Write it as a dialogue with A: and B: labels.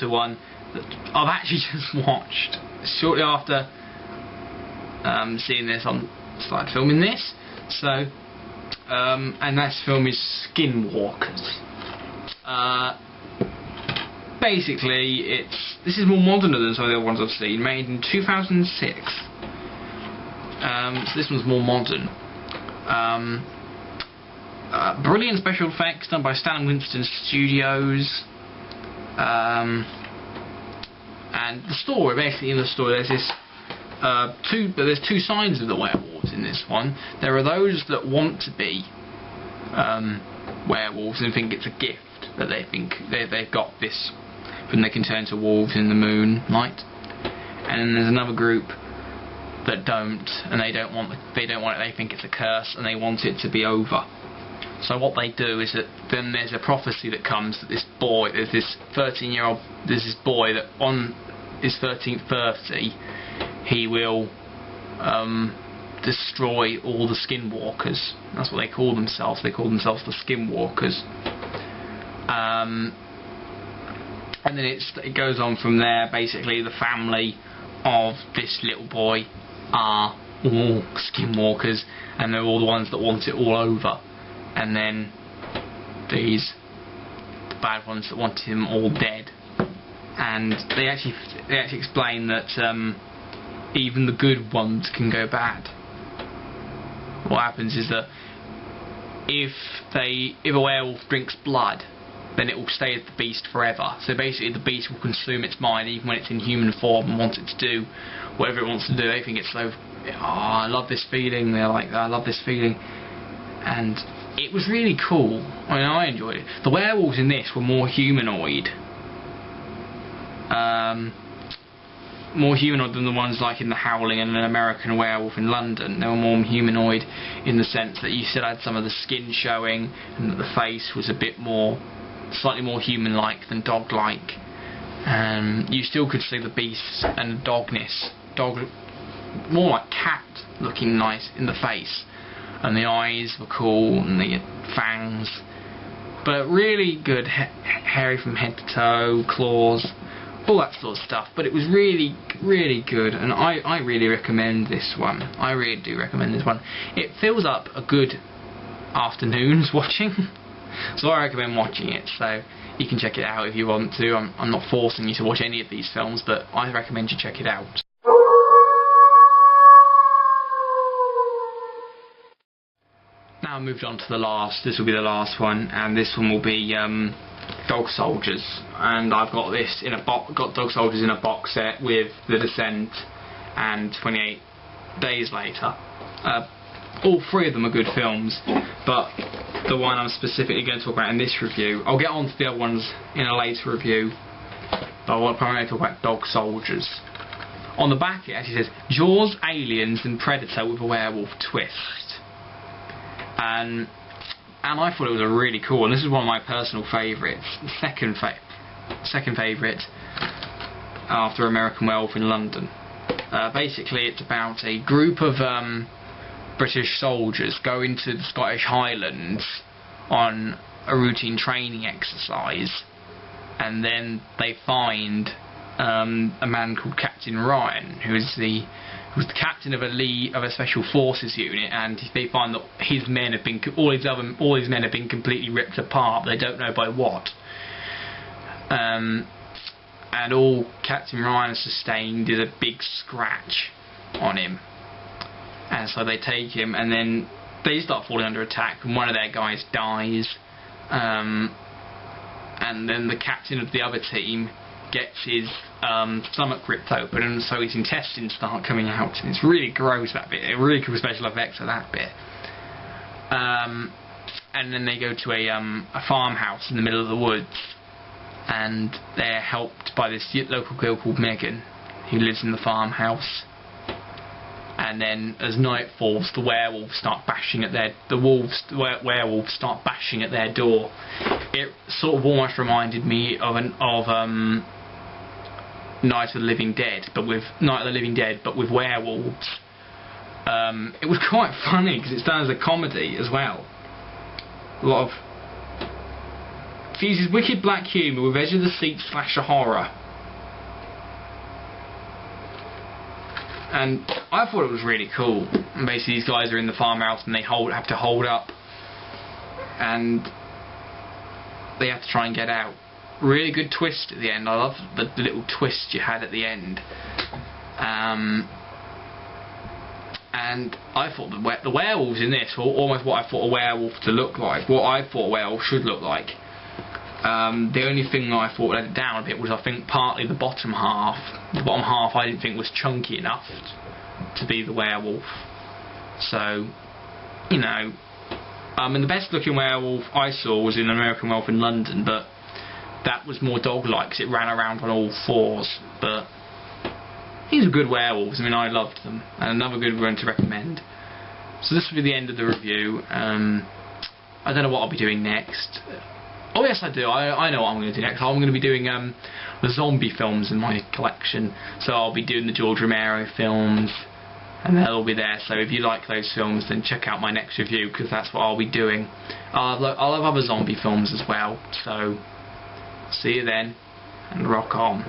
A: to one that I've actually just watched shortly after seeing this. I started filming this, so and that film is Skinwalkers. Basically, this is more modern than some of the other ones I've seen. Made in 2006. So this one's more modern. Brilliant special effects done by Stan Winston Studios. And the story, basically in the story, there's this there's two sides of the werewolves in this one. There are those that want to be werewolves and think it's a gift, that they think they've got this, and they can turn to wolves in the moonlight. And then there's another group that don't, and they don't want it. They think it's a curse, and they want it to be over. So what they do is that then there's a prophecy that comes that this boy, there's this boy that on his 13th birthday, he will destroy all the Skinwalkers. That's what they call themselves. They call themselves the Skinwalkers. And then it goes on from there. Basically, the family of this little boy are all Skinwalkers, and they're all the ones that want it all over. And then the bad ones that want him all dead. And they actually explain that even the good ones can go bad. What happens is that if a werewolf drinks blood, then it will stay as the beast forever. So basically the beast will consume its mind even when it's in human form and wants it to do whatever it wants to do. They think it's so, I love this feeling. They're like, I love this feeling. And it was really cool. I mean, I enjoyed it. The werewolves in this were more humanoid. More humanoid than the ones like in The Howling and An American Werewolf in London. They were more humanoid in the sense that you still had some of the skin showing, and that the face was a bit more, slightly more human-like than dog-like. You still could see the beast and the dogness. More like cat looking nice in the face. And the eyes were cool, and the fangs. But really good, hairy from head to toe, claws, all that sort of stuff. But it was really, really good, and I really recommend this one. I really do recommend this one. It fills up a good afternoon's watching, so I recommend watching it. So you can check it out if you want to. I'm not forcing you to watch any of these films, but I recommend you check it out. Now I moved on to the last. This will be the last one, and this one will be Dog Soldiers. And I've got this in a got Dog Soldiers in a box set with The Descent and 28 Days Later. All three of them are good films, but the one I'm specifically going to talk about in this review, I'll get on to the other ones in a later review, but I want to primarily talk about Dog Soldiers. On the back it actually says Jaws, Aliens and Predator with a werewolf twist. And I thought it was a really cool, and this is one of my personal favourites, second favourite after American Werewolf in London. Basically it's about a group of British soldiers go into the Scottish Highlands on a routine training exercise, and then they find a man called Captain Ryan, who's the captain of a special forces unit, and they find that his men have been all his men have been completely ripped apart. They don't know by what. And all Captain Ryan has sustained is a big scratch on him. And so they take him, and then they start falling under attack, and one of their guys dies. And then the captain of the other team gets his stomach ripped open, and so his intestines start coming out, and it's really gross, that bit. Really cool special effects for that bit. And then they go to a farmhouse in the middle of the woods, and they're helped by this local girl called Megan, who lives in the farmhouse. And then as night falls, the werewolves start bashing at werewolves start bashing at their door. It sort of almost reminded me of Night of the Living Dead, but with werewolves. It was quite funny because it's done as a comedy as well. A lot fuses wicked black humour with edge of the seat slasher horror. And I thought it was really cool. And basically these guys are in the farmhouse and they have to hold up and they have to try and get out. Really good twist at the end. I love the little twist you had at the end. And I thought the werewolves in this were almost what I thought a werewolf to look like, what I thought a werewolf should look like. The only thing that I thought let it down a bit was I think partly the bottom half. The bottom half I didn't think was chunky enough to be the werewolf. So, you know, and the best looking werewolf I saw was in American Werewolf in London, but that was more dog-like because it ran around on all fours. But these are good werewolves. I mean, I loved them, and another good one to recommend. So this will be the end of the review. I don't know what I'll be doing next. Oh yes, I do. I know what I'm going to do next. I'm going to be doing the zombie films in my collection. So I'll be doing the George Romero films, and they'll all be there. So if you like those films, then check out my next review, because that's what I'll be doing. I'll have other zombie films as well. So see you then, and rock on.